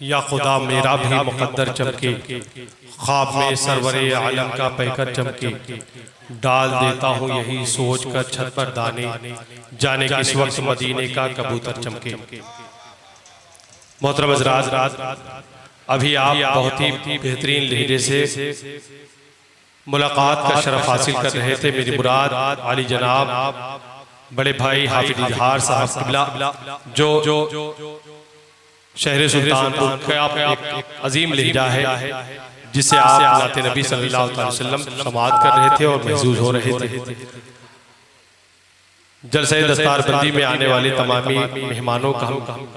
या खुदा मेरा भी मुकद्दर चमके, ख्वाब में सरवरे आलम का पैकर चमके, डाल देता हूँ यही सोच कर छत पर दाने, जाने किस वक्त मदीने का कबूतर चमके। मोहतरम हज़रात, अभी आप बहुत ही बेहतरीन लहजे से मुलाकात का शरफ हासिल कर रहे थे। मेरी मुराद आली जनाब बड़े भाई हाफिज इजहार साहब क़िबला जो शहर सुल्तानपुर का एक अजीम लहजा है जिससे आप नाते नबी सल्लल्लाहु अलैहि वसल्लम समाअत कर रहे थे और महसूस हो रहे थे। जलसे दस्तारबंदी में आने वाले तमामी मेहमानों का हम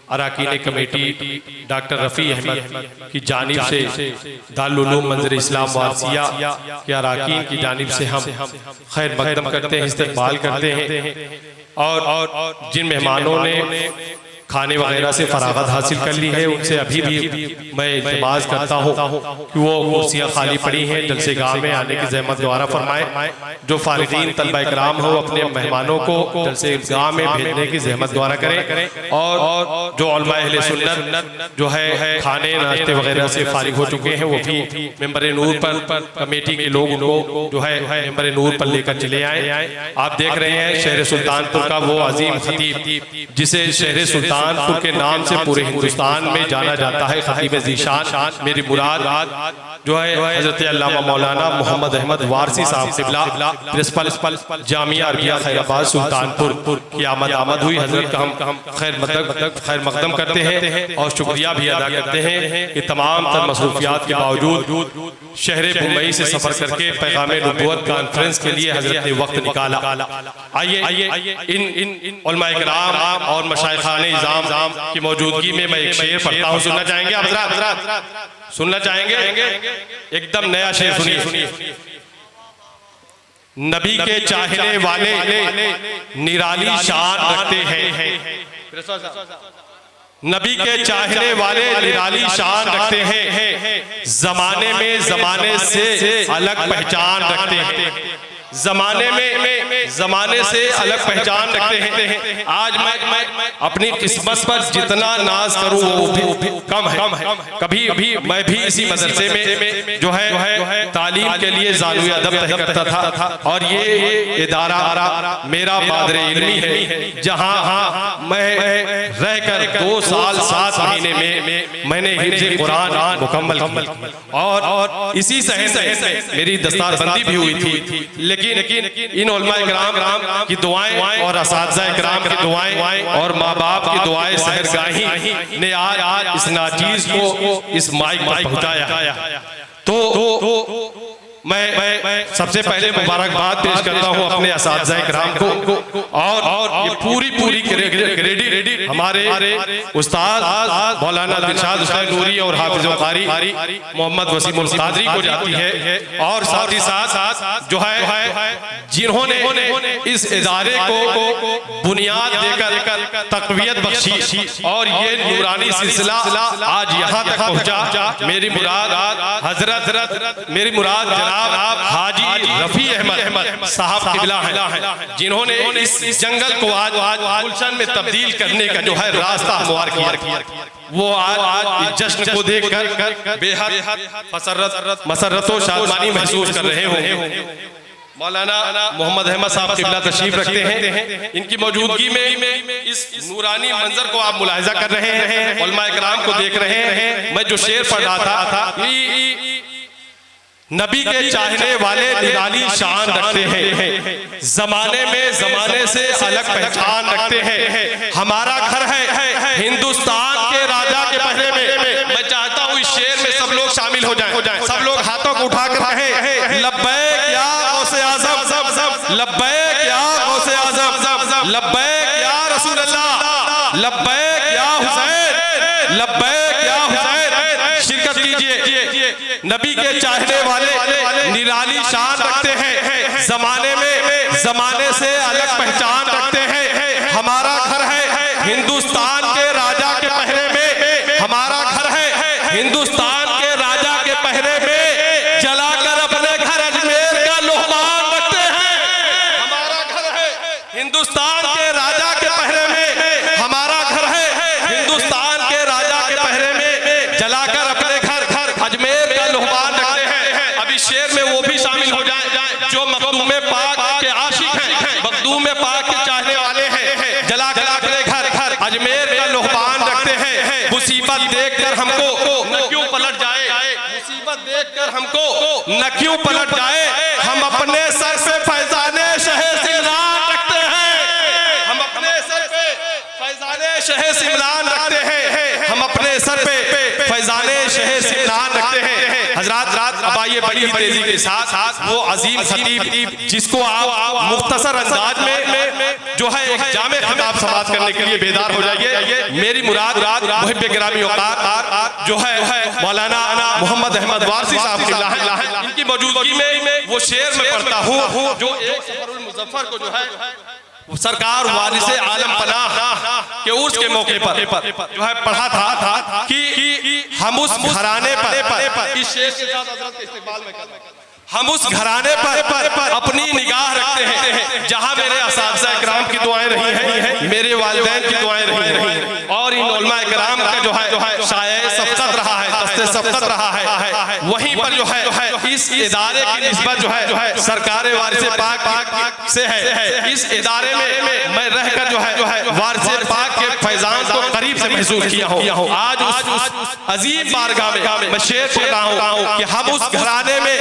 अराकीन कमेटी डॉक्टर रफ़ी अहमद की जानिब से दारुल उलूम मंज़र इस्लाम वासिया के अराकीन की जानिब से हम खैर मक़दम करते हैं, इस्तक़बाल करते हैं। और जिन मेहमानों ने खाने वगैरह से फरागत हासिल कर ली है उनसे अभी भी मैं इल्तिमास करता हूँ कि वो कुर्सियाँ खाली पड़ी हैं, जलसे गाह में आने की ज़हमत द्वारा फरमाएं। जो फारिगीन तलबा इकराम हो अपने मेहमानों को जलसे गाह में भेजने की ज़हमत द्वारा करें। और जो उलमा अहले सुन्नत जो है खाने नाश्ते वगैरह से फारिग हो चुके हैं वो भी मेंबर नूर पर कमेटी के लोग उनको जो है मेंबर नूर पर लेकर चले आए। आप देख रहे हैं शहर सुल्तानपुर का वो अजीम खतीब जिसे शहर सुल्तानपुर के नाम से पूरे हिंदुस्तान में जाना जाता है, खतीब ज़ीशान मेरी मुराद जो है हज़रत अल्लामा मौलाना मोहम्मद अहमद वारसी साहब क़िबला प्रिंसिपल जामिया अरबिया खैराबाद सुल्तानपुर की आमद हुई। हज़रत का हम खैर मक़दम करते हैं और शुक्रिया भी अदा करते हैं कि तमाम तर मसरूफियात के बावजूद शहर मुंबई से सफ़र करके पैगाम नबूवत कॉन्फ्रेंस के लिए हज़रत ने वक्त निकाला। आइए इन उलमा इकराम और मशाइखाने इज़ाम की मौजूदगी में मैं एक शेर पढ़ता हूँ, सुनना चाहेंगे आप हज़रात? सुनना चाहेंगे? एकदम नया शेर सुनिए। नबी के चाहने वाले निराली शान रखते हैं, नबी के चाहने वाले निराली शान रखते हैं, जमाने में जमाने से अलग पहचान रखते हैं, जमाने में जमाने से अलग पहचान रखते हैं। आज मैं अपनी किस्मत पर जितना नाज करूं वो भी कम है। कभी भी मैं भी इसी मदरसे में जो है तालीम के लिए ज़ानुए अदब तय करता था और ये इदारा मेरा मादरे इल्मी है जहां मैं रहकर 2 साल 7 महीने में मैंने हिफ्ज़ कुरान मुकम्मल किया और इसी शहर में मेरी दस्तारबंदी भी हुई थी। लेकिन इन उलमा इकराम की दुआएं और असातिज़ा इकराम की दुआएं और माँ बाप की दुआएं सहरगाही ने आज इस नाचीज़ को इस माइक पर पहुंचाया। तो मैं सबसे पहले मुबारकबाद पेश करता हूँ अपने असातिज़ा इकराम को और ये पूरी क्रेडिट हमारे उस्ताद मौलाना दिलशाद हुसैन नूरी और हाफिज़ कारी मोहम्मद वसीमुल क़ादरी को जाती है। और साथ ही साथ जो है जिन्होंने इस इदारे को बुनियाद देकर तक़वियत बख्शी और ये नूरानी सिलसिला आज यहाँ तक पहुँचा। मेरी मुराद जनाब हाजी रफ़ी अहमद साहब क़िबला हैं जिन्होंने इस जंगल को आज गुलशन में तब्दील करने का जो है रास्ता हमवार किया। वो आज इस जश्न को देखकर बेहद मसरत और शादमानी महसूस कर रहे होंगे। मौलाना मोहम्मद अहमद साहब क़िबला तशरीफ रखते हैं, इनकी मौजूदगी में इस नूरानी मंजर को आप मुलाहिजा कर रहे हैं, उलमा इकराम को देख रहे हैं। मैं जो शेर पढ़ रहा था नबी के चाहने वाले निराली शान रखते हैं, जमाने में जमाने से अलग पहचान रखते हैं, हमारा घर है हिंदुस्तान के राजा के पहरे में। मैं चाहता हूँ इस शेर में सब लोग शामिल हो जाएं, सब लोग हाथों को उठा कर कहें लब्बैक या गौसे आज़म, लब्बैक या गौसे आज़म, लब्बैक या रसूल अल्लाह, लब्बैक या हुसैन, लब्बैक या हुसैन। शिरकत कीजिए। नबी के चाहने वाले निराली शान रखते हैं, जमाने से अलग पहचान रखते हैं, हमारा घर है हिंदुस्तान के राजा के पहरे में, हमारा घर है हिंदुस्तान के राजा के पहरे में, जलाकर अपने घर अजमेर का लोहमान रखते हैं। हमारा घर है हिंदुस्तान के राजा के पहरे में, हमारा घर है हिंदुस्तान के राजा के पहरे में, जलाकर अपने घर अजमेर का लुहबान रखते हैं। अभी शेर में वो भी शामिल हो जाए जो मखदूम पाक के आशिक हैं, मखदूम पाक के चाहने वाले हैं, जलाकर अपने घर अजमेर का लुहबान रखते हैं। मुसीबत देखकर हमको न क्यों पलट जाए, मुसीबत देखकर हमको न क्यों पलट जाए, हम अपने सर से फैजाने शहे सिमरान रखते हैं। हम अपने सर पे फैजाने शहे सिमरान रखते हैं। हम अपने सर पे फैजाने शहे सिमरान रखते हैं। हजरात अब आइए बड़ी ही तेजी के साथ वो अजीम खतीब जिसको आप मुख्तसर अंदाज में जो है एक जामे खिताब समाप्त करने के लिए बेदार हो जाइए। मेरी मुराद मुहिब्बे गिरामी औकात जो है मौलाना मोहम्मद अहमद वारसी साहब किबला है, इनकी मौजूदगी में वो शेर में पढ़ता हूँ जो एक सफरुल मुज़फ्फर को जो है सरकार वारिस आलम पनाह के उर्स के मौके पर जो है पढ़ा था कि हम उस घराने पर इस शेर के साथ हज़रत के इस्तेमाल में हम उस घराने पर अपनी निगाह रखते हैं जहां मेरे असातिज़ा इकराम की दुआएं रही हैं, मेरे वालिदैन की दुआएं रही हैं और इन उलमा इकराम का जो है शाये सब्क़त रहा है, दस्ते सब्क़त रहा है। वहीं पर जो है इस इदारे की निस्बत जो है सरकार वारिस पाक से है। इस इदारे में मैं रहकर जो है वारिस पाक के फैजान को करीब से महसूस किया हूँ। आज उस अजीम बारगाह में मैं शेर पढ़ रहा हूँ कि हम उस घराने में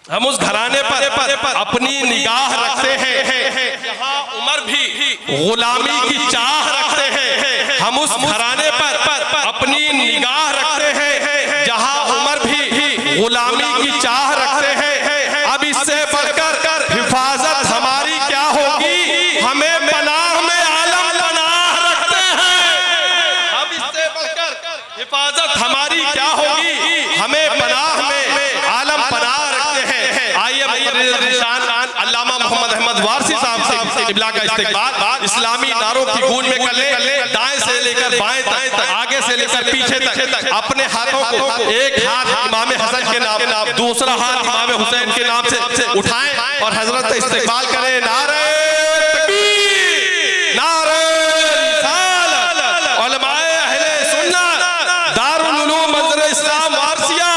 हम उस घराने पर अपनी निगाह रखते हैं जहां उमर भी गुलामी की चाह रखते हैं। हम उस घराने पर अपनी निगाह रखते हैं जहां उमर भी गुलामी की चाह रखते हैं। अब इससे बढ़कर हिफाजत हमारी क्या होगी, हमें पनाह में आलम पनाह रखते हैं। अब इससे बढ़कर हिफाजत हमारी क्या होगी, हमें पनाह में आलम पनाह रखते हैं। आइए अल्लामा मोहम्मद अहमद वारसी साहब से किबला का इस्तेकबाल इस्लामी नारों की गूंज में कर ले। दाएं से लेकर बाएं तक, आगे से लेकर पीछे तक अपने हाथों को एक हाथ इमाम हसन के नाम, दूसरा हाथ इमाम हुसैन के नाम से उठाएं और हजरत इस्तेकबाल करें। नारे तकबीर, नारे रिसालत, उलमाए अहले सुन्नत, दारुल उलूम मंज़र इस्लाम वारसिया,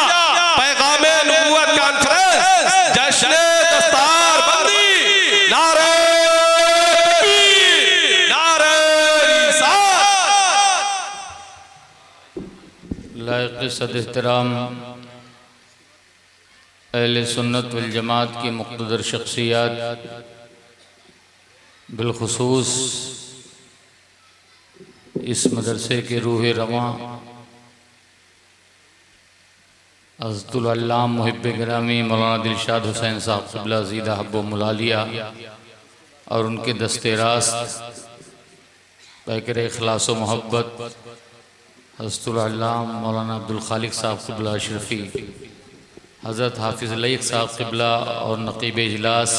पैगामे नबुव्वत कॉन्फ्रेंस, जश्न दस्तार बंदी, नारे तकबीर, नारे रिसालत। लायक़ सद एहतराम अहले सुन्नत वल जमात की मुक़्तदर शख्सियात, बिलखुसूस इस मदरसे के रूह रवां हज़रतुल अल्लामा मुहिब्बे गिरामी मौलाना दिलशाद हुसैन साहब क़िबला ज़ीदा हब्बो मुलालिया और उनके दस्ते रास्त पैकर इखलास व मोहब्बत हज़रतुल अल्लामा मौलाना अब्दुल खालिक साहब क़िबला अशरफ़ी, हज़रत हाफिज़ लईक़ साहब क़िबला और नक़ीब इजलास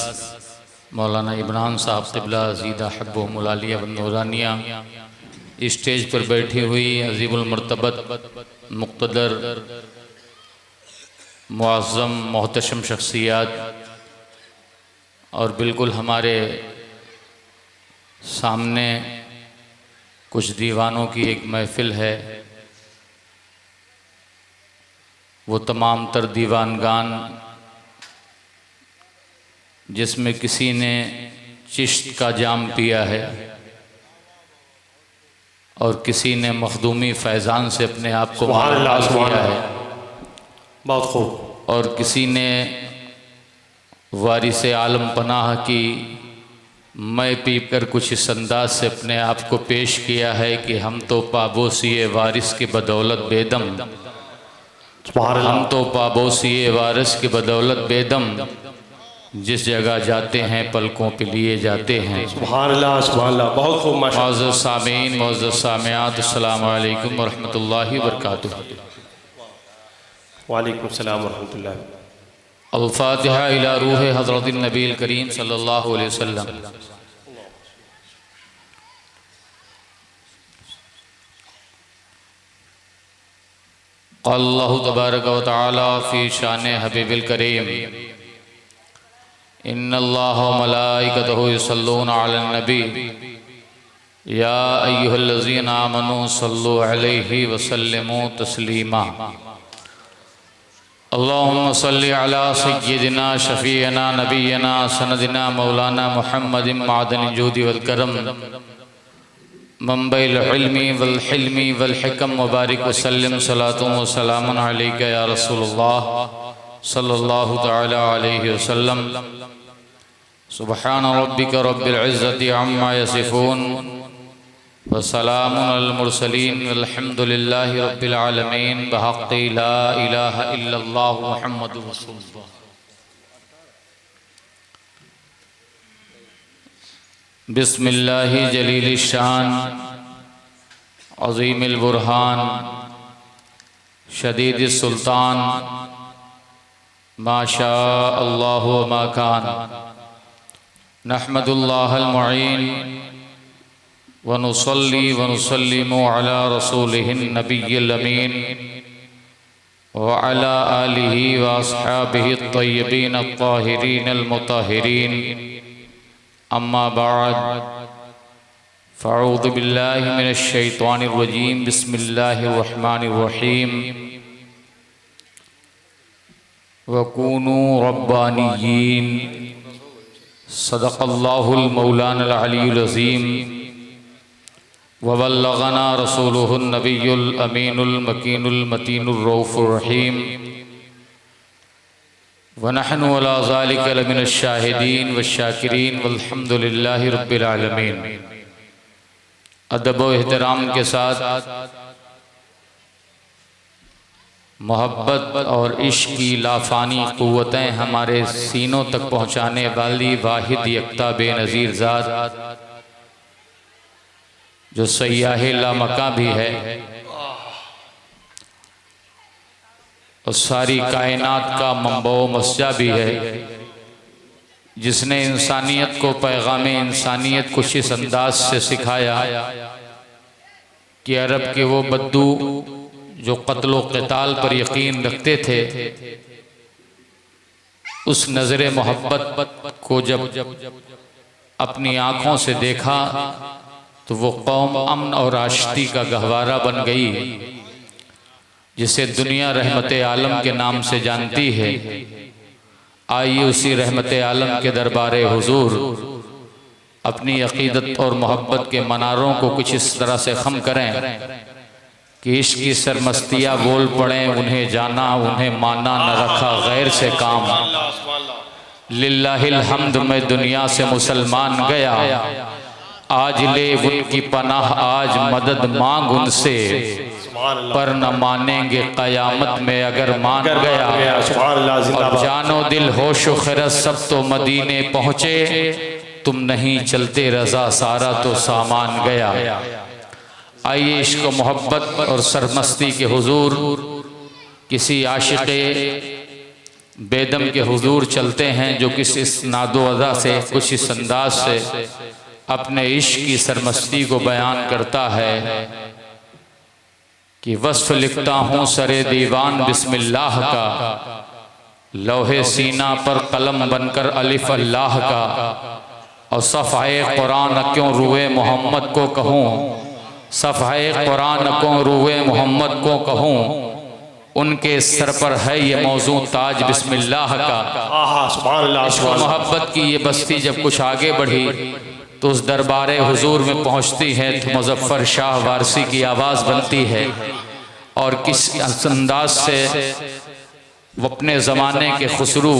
मौलाना इमरान साहब क़िबला ज़ीदा हब्बो मुलालिया व नूरानिया, स्टेज पर बैठी हुई अज़ीमुल मर्तबत मुक़्तदर मुअज़्ज़म मोहतशम शख्सियात और बिल्कुल हमारे सामने कुछ दीवानों की एक महफ़िल है। वो तमाम तर दीवानगान जिसमें किसी ने चिश्त का जाम पिया है और किसी ने मखदूमी फैज़ान से अपने आप को मालामाल किया है, बहुत खूब, और किसी ने वारिस आलम पनाह की मैं पीप कर कुछ इस अंदाज से अपने आप को पेश किया है कि हम तो पाबोसी वारिस की बदौलत बेदम, हम तो पाबोसी वारिस की बदौलत बेदम, जिस जगह जाते हैं पलकों पे लिए जाते हैं। सुभान अल्लाह, सुभान अल्लाह, बहुत खूब। मुअज़्ज़ज़ सामीन, मुअज़्ज़ज़ सामिआत, अस्सलामु अलैकुम व रहमतुल्लाहि व बरकातुहू। वालेकुम सलाम व रहमतुल्लाह। अल-फ़ातिहा इला रूह हज़रत नबील करीम सल्लल्लाहु अलैहि वसल्लम। अल्लाहु तबारक व तआला फ़ी शान हबीबिल करीम, इन्नल्लाह व मलाइकतहु युसल्लूना अलन नबी या अय्युहल्लज़ीना आमनू सल्लु अलैहि वसल्लिमू तस्लीमा। अल्लाहुम्मा सल्लि अला सय्यिदिना शफ़ीअना नबियना सनदिना मौलाना मुहम्मदिन मादनिल जूदि वल करम मंबइल इल्मी वल हिल्मी वल हिकम मुबारक वसल्लम सलातुन व सलामुन अलैका या रसूलुल्लाह सल्लल्लाहु तआला अलैहि वसल्लम। सुब्हान रब्बिका रब्बिल इज़्ज़ति अम्मा यसिफून व सलामुन अलल मुरसलीन वल्हम्दुलिल्लाहि रब्बिल आलमीन बिहक़्क़ि ला इलाहा इल्लल्लाह मुहम्मदुर रसूलुल्लाह। बिस्मिल्लाहि जलीलिश शान अज़ीमिल बुरहान शदीदिस सुल्तान माशा अल्लाह व मा कान नहमदुल्लाहल मुईन व नुसल्ली व नुसल्लिमु अला रसूलिहिन नबिय्यिल अमीन व अला आलिहि व अस्हाबिहि अत्तय्यबीन अत्ताहिरीन अलमुताहिरीन। अम्मा बाद फ़अऊज़ु बिल्लाहि मिनश शैतानिर रजीम। बिस्मिल्लाहिर रहमानिर रहीम। वकूनू रब्बानियीन। सदक़ल्लाहुल मौलानल अलीयुल अज़ीम। वबल्लगना रसूलुहुन नबियुल अमीनुल मकीनुल मतीनुर रऊफ़ुर रहीम। वनहनु अला ज़ालिका लमिनश शाहिदीन वश्शाकिरीन वल्हम्दुलिल्लाहि रब्बिल आलमीन। अदब व एहतराम के साथ मोहब्बत और इश्क की लाफानी क़ुव्वतें हमारे सीनों तक पहुँचाने वाली वाहिद यकता बेनज़ीर ज़ात जो सय्याह लामका भी है और सारी कायनात का मंबा मस्जा भी है, जिसने इंसानियत को पैगाम इंसानियत कुछ इस अंदाज से सिखाया कि अरब के वो बद्दू जो क़त्ल व क़िताल पर यकीन रखते थे, उस नज़र मोहब्बत को जब अपनी आँखों से देखा तो वो कौम अमन और आशिकी का गहवारा बन गई, जिसे दुनिया रहमत आलम के नाम से जानती है। आइए उसी रहमत आलम के दरबारे हुजूर अपनी अकीदत और मोहब्बत के मनारों को कुछ इस तरह से खम करें कि इश्क की सरमस्तियाँ बोल पड़ें, उन्हें जाना उन्हें माना, न रखा गैर से काम। लिल्लाहिल हम्द में दुनिया से मुसलमान गया, आज ले उनकी पनाह, आज मदद मांग उनसे, पर न मानेंगे क़यामत में अगर मान गया। और जानो दिल होश व खिरत सब तो मदीने पहुँचे, तुम नहीं चलते रज़ा सारा तो सामान गया। आइए इश्क मोहब्बत और सरमस्ती के हुजूर किसी आशिक़े बेदम के हुजूर चलते हैं, जो किस इस नादो अदा से कुछ इस अंदाज से अपने इश्क की सरमस्ती को बयान करता है कि वस्फ़ लिखता हूँ सरे दीवान बिस्मिल्लाह का, लौहे सीना पर कलम बनकर अलिफ अल्लाह का। और सफ़ाए कुरान क्यों रुए मोहम्मद को कहूँ, सफ़ाए कुरान क्यों रुए मोहम्मद को कहूँ, उनके सर पर है ये मौजू ताज बिस्मिल्लाह का। इश्क मोहब्बत की ये बस्ती जब कुछ आगे बढ़ी तो उस दरबारे हुजूर में पहुँचती है तो मुज़फ़्फ़र शाह वारसी की आवाज़ बनती है, और किस अंदाज से वो अपने ज़माने के खुसरू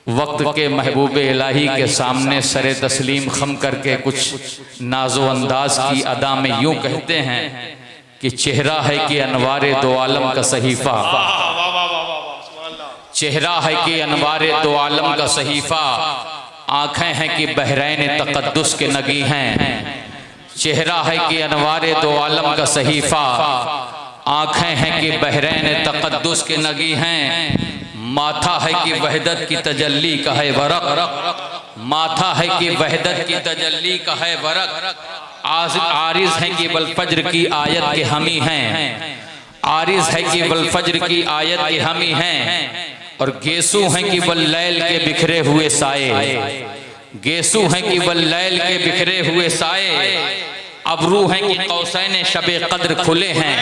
वक्त के महबूब इलाही के सामने सरे तस्लीम खम करके कुछ नाजो अंदाज की अदा में यूँ कहते हैं कि चेहरा है कि अनवारे दो आलम का सहीफ़ा, चेहरा है कि अनवारे दो आलम का सहीफ़ा, आँखें हैं कि बहरैन तक़द्दुस के नगी हैं। चेहरा है कि अनवारे दो आलम का सहीफ़ा, आँखें हैं कि बहरैन तक़द्दुस के नगी हैं। माथा है कि वहदत की तजल्ली का है वरक, माथा है कि वहदत की तजल्ली का है वरक। आरिज़ है कि बलफज्र की आयत के हमी हैं, आरिज़ है कि बलफज्र की आयत के हमी हैं। और गेसू हैं कि वल्लैल के बिखरे हुए साए, गेसू हैं कि वल्लैल के बिखरे हुए साए। अबरू हैं कि कौसैन शबे कद्र खुले हैं,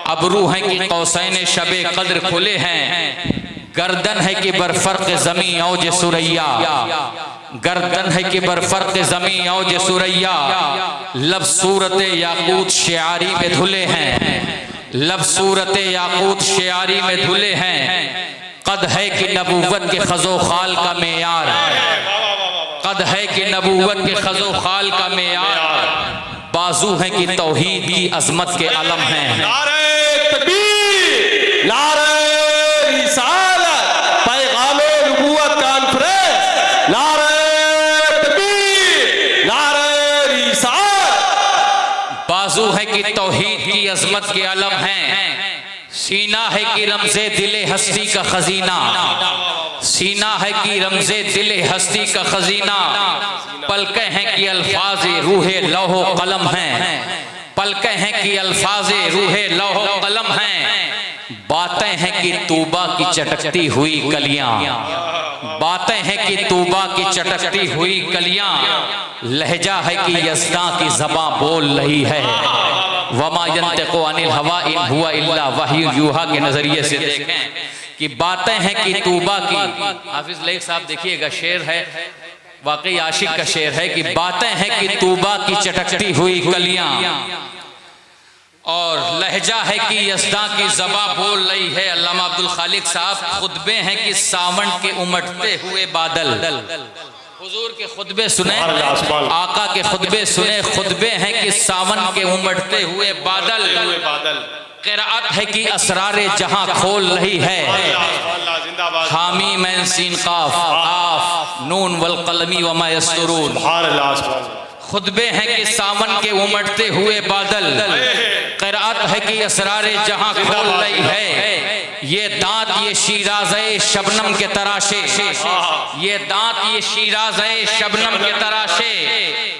अबरू हैं कि कौसैन शबे कद्र खुले हैं। गर्दन है कि बरफर्क ज़मी औज सुरैया, गर्दन है कि बरफर्क ज़मी औज सुरैया। लब सूरत याकूत शियारी में धुले हैं, लब सूरत याकूत शियारी में धुले हैं। कद है कि नबूवत के खज़ो खाल का मेयार, कद है कि नबूवत के खज़ो खाल का मेयार। बाजू है कि तौहीद की अजमत के अलम हैं। नारे तकबीर, नारे रिसालत, पैगामे नबूवत कॉन्फ्रेंस, नारे तकबीर, नारे रिसालत। बाजू है कि तौहीद की अजमत के अलम हैं। सीना है कि रमज़े दिले हस्ती का खजीना, सीना है कि रमज़े दिले हस्ती का खजीना। पलकें हैं कि अल्फाज़े रूहे लौहो कलम हैं, पलकें हैं कि अल्फाज़े रूहे लौहो कलम हैं। बातें हैं कि तूबा की चटकती हुई कलियां, बातें हैं कि तूबा की चटकती हुई कलियां। लहजा है कि यज़दा की ज़बां बोल रही है। वमा यंतिक़ु अनिल हवा इन हुवा इल्ला वही यूहा के नजरिए से देखें कि बातें हैं कि तूबा की। हाफिज लईक साहब देखिएगा, शेर है, वाकई आशिक का शेर है कि बातें हैं कि तूबा की चटकती हुई कलियां, और लहजा है कि यज़दा की ज़बां बोल रही है। अल्लामा अब्दुल खालिक साहब खुतबे हैं कि सावन के उमड़ते हुए बादल। हुजूर के खुतबे सुने, आका के खुतबे सुने, खुतबे हैं कि सावन के उमड़ते हुए बादल। क़िराअत है कि असरारे जहां खोल रही है। हामी मैन सीन काफ आफ नून वल कलमी वमा यस्तरून। खुतबे हैं कि सावन के उमड़ते हुए बादल। क़िराअत है कि असरारे जहां खोल रही है। ये दांत ये शीराज़े शबनम के तराशे, ये दांत ये शीराज़े शबनम के तराशे।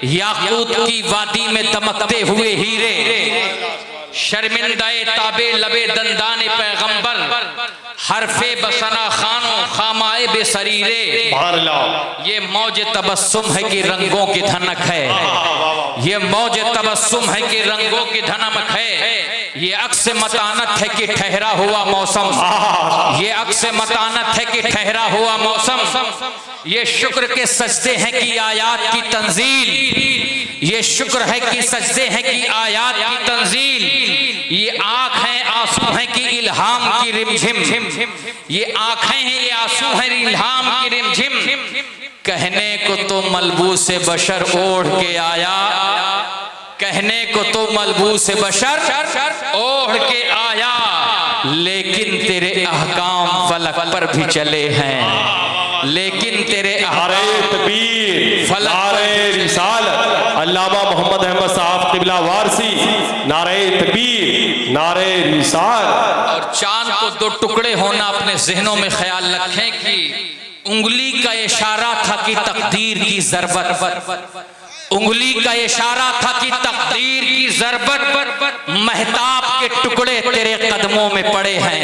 याकूत की वादी में दमकते हुए हीरे, शर्मिंदाए ताबे लबे दंदाने पैगंबर। हरफे बसना खानो खामाए बेसरीरे। ये मौज तबस्सुम है कि रंगों की धनक है, ये मौज तबस्सुम है कि रंगों की धनक है। ये अक्स मतानत है कि ठहरा हुआ मौसम, ये अक्स मतानत है कि ठहरा हुआ मौसम। ये शुक्र के सजदे हैं कि आयात की तंजील, ये शुक्र है कि सजदे हैं कि आयात की तंजील। ये आँख है आंसू है कि इल्हाम की रिमझिम, ये आँखें हैं ये आंसू है इल्हाम की रिमझिम। कहने को तो मलबूस बशर ओढ़ के आया, कहने को तो मलबूस बशर ओढ़ के आया। लेकिन तेरे अहकाम फलक पर भी चले हैं, लेकिन तेरे तकबीर, नारे रिसालत, अल्लामा मोहम्मद अहमद साहब क़िबला वारसी, नारे तकबीर, नारे रिसालत। और चांद को दो टुकड़े होना अपने जहनों में ख्याल रखें कि उंगली का इशारा था कि तकदीर की ज़रबत, उंगली का इशारा था कि तकदीर की ज़रबत। महताब के टुकड़े तेरे कदमों में पड़े हैं,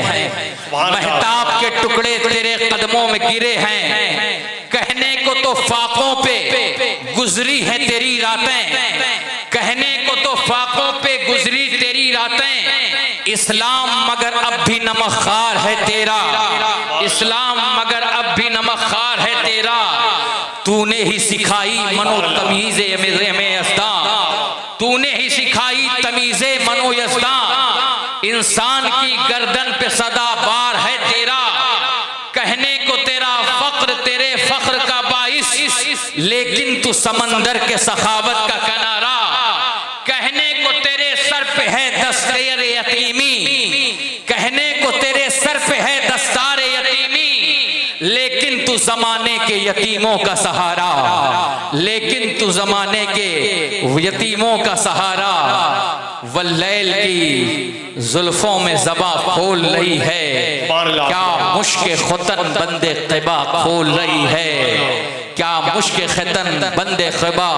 महताब के टुकड़े तेरे कदमों में गिरे हैं। कहने को तो फाकों पे गुजरी है तेरी रातें, कहने को तो फाकों पे गुजरी तेरी रातें। इस्लाम मगर अब भी नमकखार है तेरा, इस्लाम मगर अब भी नमकखार है तेरा। तूने ही सिखाई मनो तमीज़े में यज़दा, तूने ही सिखाई तमीज़े मनो यज़दा। इंसान की गर्दन पे सदा बार है तेरा। कहने को तेरा फख्र तेरे फख्र का बाइस, लेकिन तू समंदर के सखावत का किनारा। कहने को तेरे सर पे है दस्तार यतीमी, कहने को तेरे सर पे है दस्तार यतीमी। लेकिन तू जमाने के यतीमों का सहारा, लेकिन तू जमाने के यतीमों का सहारा। वल्लैल की जुल्फों में ज़बा खोल रही है, क्या मुश्क खुतन बंदे क़िबा खोल रही है, क्या मुश्क खुतन बंदे क़िबा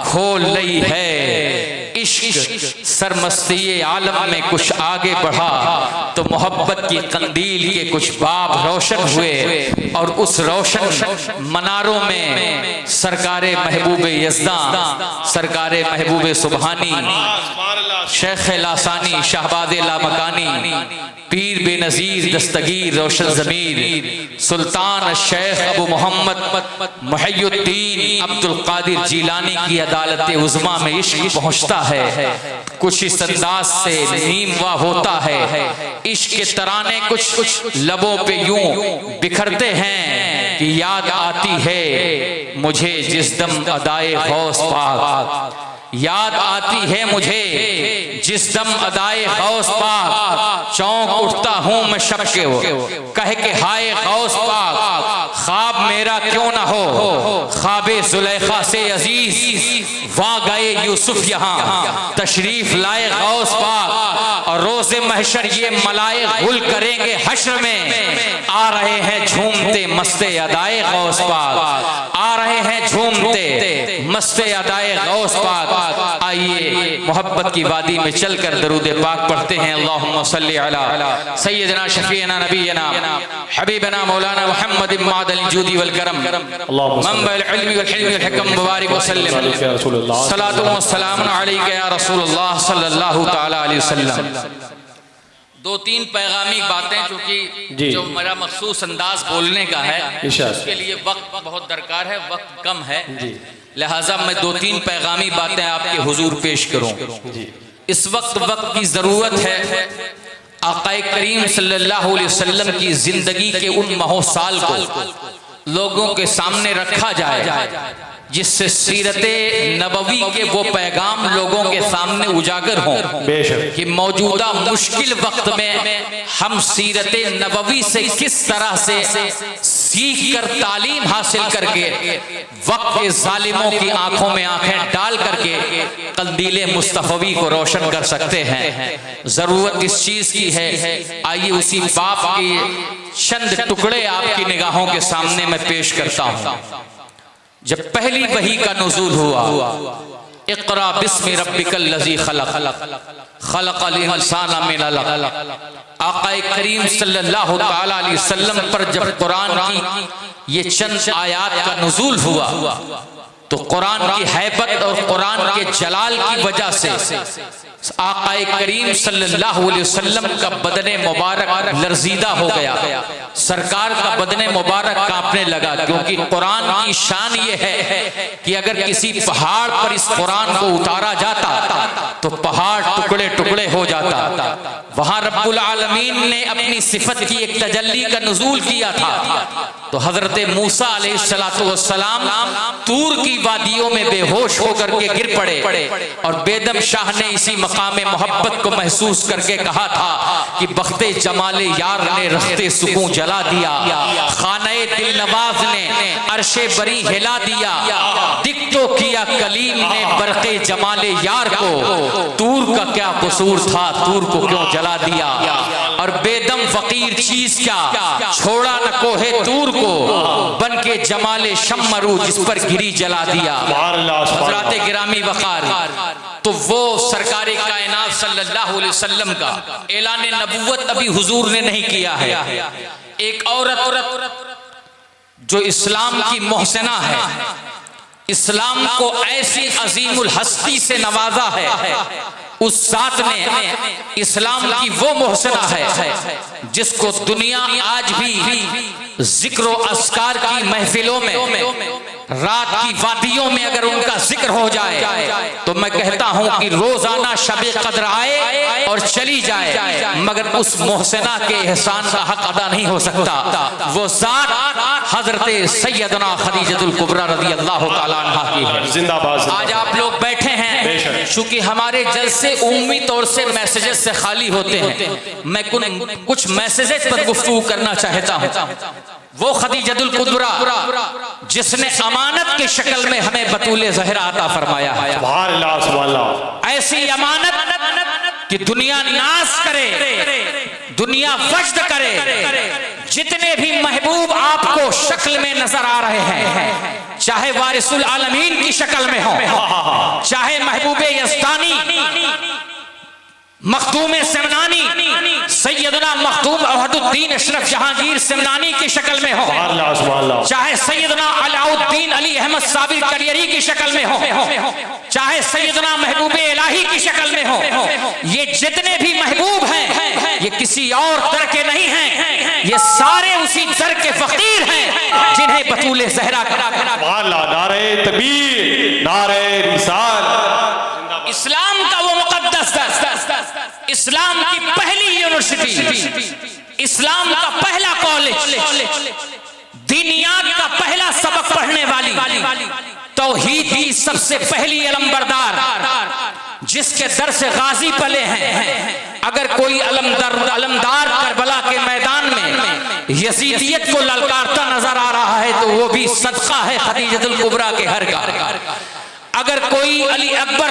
खोल रही है। इश्क सरमस्ती आलम में कुछ आगे बढ़ा तो मोहब्बत की कंदील के कुछ बाब रोशन हुए और उस रोशन मनारों में सरकारे महबूब यज़दां, सरकारे महबूब सुबहानी, शेख लासानी, शहबाद लामकानी, पीर बेनज़ीर दस्तगीर रोशन ज़मीर, सुल्तान शेख अबू मोहम्मद मुहय्यिद्दीन अब्दुल कादिर जीलानी की अदालत उज़्मा में इश्क पहुँचता है। कुछ इस अंदाज से नीमवा होता है, इश्क के तराने कुछ लबों पे यूं बिखरते हैं कि याद आती है मुझे जिस दम अदाए गौस पाक, याद आती है मुझे जिस दम अदाए गौस पाक, चौंक उठता हूँ मैं शब के कह के हाय गौस पाक, ख्वाब मेरा क्यों ना हो ख्वाबे जुलेखा से अजीज, वहाँ गए यूसुफ यहाँ तशरीफ लाए गौस पाक, और रोज़े महशर ये मलाए गुल करेंगे हश्र में, आ रहे हैं झूमते मस्ते अदाए गौस पाक, आ रहे हैं झूमते मस्ते अदाए गौस पाक। आइए मोहब्बत की वादी में चलकर दरूद पाक पढ़ते हैं। अल्लाहुम्मा सल्ली अला सय्यदना शफीअना नबीना हबीबना मौलाना मुहम्मद इमादल जूदी वल करम मंबल इल्मी वल हिल्म वल हिकम मुबारक वसल्लम, सलातु व सलाम अलैका या रसूलुल्लाह सल्लल्लाहु तआला अलैहि वसल्लम। दो तीन पैगामी बातें, क्योंकि जो मेरा मखसूस अंदाज बोलने का है उसके लिए वक्त बहुत दरकार है, वक्त कम है, लिहाजा मैं दो तीन पैगामी बातें आपके हुजूर पेश करूं। इस वक्त की ज़रूरत है आक़ाए करीम सल्लल्लाहु अलैहि वसल्लम की ज़िंदगी के उन महोसाल को लोगों के सामने रखा जाए जिससे सीरते नबवी के वो पैगाम लोगों के सामने उजागर हों कि मौजूदा मुश्किल वक्त में हम सीरते नबवी से किस तरह से सीख कर तालीम हासिल करके वक्त के जालिमों की आंखों में आंखें डाल करके कंदीले मुस्तफवी को रोशन कर सकते हैं। जरूरत इस चीज की है। आइए उसी बाप के चंद टुकड़े आपकी निगाहों के सामने मैं पेश करता हूं। जब पहली वही का नुज़ूल हुआ, इक़रा बिस्मि रब्बिकल लज़ी खलक़ खलक़ल इंसाना मिन अलक़, आक़ाए करीम सल्लल्लाहु तआला अलैहि वसल्लम पर जब कुरान की ये चंद आयात का नुज़ूल हुआ तो कुरान की हैबत और कुरान के जलाल की वजह से आक़ाए करीम सल्लल्लाहु अलैहि वसल्लम का बदने मुबारक लर्जीदा हो गया, सरकार का बदने मुबारक कांपने लगा, क्योंकि कुरान की शान ये है कि अगर किसी पहाड़ पर इस कुरान को उतारा जाता तो पहाड़ टुकड़े टुकड़े हो जाता। वहां रब्बुल आलमीन ने अपनी सिफत की एक तजल्ली का नुज़ूल किया था तो हजरत मूसा अलैहिस्सलातु वस्सलाम तूर की वादियों में बेहोश होकर के गिर पड़े और बेदम शाह ने इसी मकामे मोहब्बत को महसूस करके कहा था कि बख्ते जमाले यार ने रख्ते सुकून जला दिया, खाने दिल नवाज ने अर्शे बरी हिला दिया, दिक तो किया कलीम ने बरक़े जमाले यार को, तूर का क्या कसूर था, तूर को क्यों जला दिया, और बेदम फकीर चीज क्या छोड़ा न कोहे तूर को, बन के जमाले शम्मरू जिस पर गिरी जला दिया। हज़रात गिरामी वक़ार, तो वो सरकारे कायनात सल्लल्लाहु अलैहि वसल्लम का ऐलान नबुव्वत अभी हुजूर ने नहीं किया है। एक औरत जो इस्लाम की मोहसिना है, इस्लाम को ऐसी अजीमुल हस्ती से नवाजा है, उस जात ने इस्लाम की वो मोहसिना है जिसको दुनिया आज भी जिक्र अस्कार की महफिलों में, रात की वादियों में अगर उनका जिक्र हो जाए तो मैं कहता हूं कि रोजाना शबे कद्र आए और चली जाए, मगर उस मोहसिना के एहसान का हक अदा नहीं हो सकता। वो जात हजरत सैयदना खदीजतुल कुबरा रज़ियल्लाहु तआला अन्हा की है। जिंदाबाद। आज आप लोग बैठे हैं, चूंकि हमारे जलसे उम्मी तौर से मैसेजेस से खाली होते हैं, मैं कुछ मैसेजेस पर गुफ्तगू करना चाहता हूं। वो खदीजतुल कुबरा जिसने अमानत की शक्ल में हमें बतूले ज़हरा अता फरमाया है, ऐसी अमानत कि दुनिया नाज करे, दुनिया वज्द करे, जितने भी महबूब आपको शक्ल में नजर आ रहे हैं, चाहे वारिसुल आलमीन की शक्ल में हो, चाहे महबूब यज़दानी, मखदूम सिमनानी, सैयदना मखदूम अहदुद्दीन अशरफ जहांगीर सिमनानी की शक्ल में हो, चाहे सैयदना अलाउद्दीन अली अहमद साबिर करियरी की शक्ल में हो, चाहे सैयदना महबूब इलाही की शक्ल में हो, ये जितने भी महबूब हैं ये किसी और दर के नहीं हैं, ये सारे उसी दर के फकीर हैं जिन्हें बतूल ज़हरा नारे तकबीर, नारे रिसाल, इस्लाम का वो मुकद्दस दर, इस्लाम की पहली यूनिवर्सिटी, इस्लाम का पहला कॉलेज, दीनियात का पहला सबक पढ़ने वाली, तौहीद की सबसे पहली अलमबरदार, जिसके दर से गाजी पले हैं। अगर कोई अलमदार करबला के मैदान में यजीदियत को ललकारता नजर आ रहा है तो वो भी सदका है खदीजतुल कुबरा के हर का। अगर कोई अली अकबर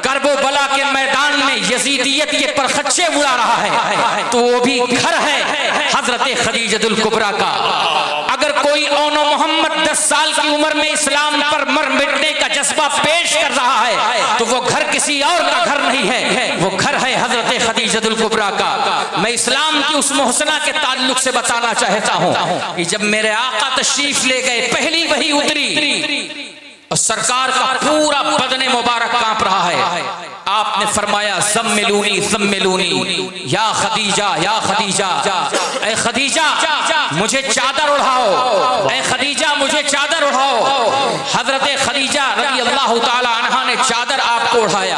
करबो बला के मैदान में यजीदियत के परखच्चे उड़ा रहा है तो वो भी घर है हजरत खदीजतुल कुबरा का। अगर कोई औनो मोहम्मद 10 साल की उम्र में इस्लाम पर मर मिटने का जज्बा पेश कर रहा है तो वो घर किसी और का घर नहीं है, वो घर है हजरत खदीजतुल कुबरा का। मैं इस्लाम की उस मोहसना के ताल्लुक से बताना चाहता हूँ कि जब मेरे आका तशरीफ ले गए, पहली वही उतरी और सरकार का पूरा बदने मुबारक कांप रहा है। आपने फरमाया ज़म्मिलूनी ज़म्मिलूनी या खदीजा, या खदीजा, ए खदीजा मुझे चादर उड़ाओ, ए खदीजा मुझे चादर उड़ाओ। हजरत खदीजा रज़ी अल्लाह ताला अन्हा ने चादर आपको उठाया।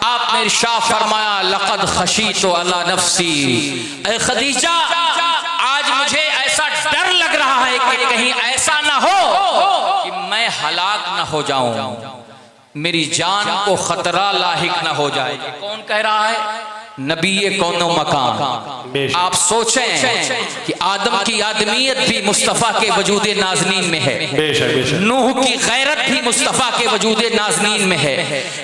आपने इरशाद फरमाया लक़द खशीतु अला नफ्सी, ए खदीजा आज मुझे ऐसा डर लग रहा है कि कहीं ऐसा ना हो कि मैं हलाक न हो जाऊं, मेरी जान को खतरा लाहिक न हो जाए। कौन कह रहा है? नबी कौनो मकान। आप सोचें कि आदम की आदमियत भी मुस्तफ़ा के वजूद नाज़नीन में है, नूह की गैरत भी मुस्तफ़ा के वजूद नाज़नीन में है,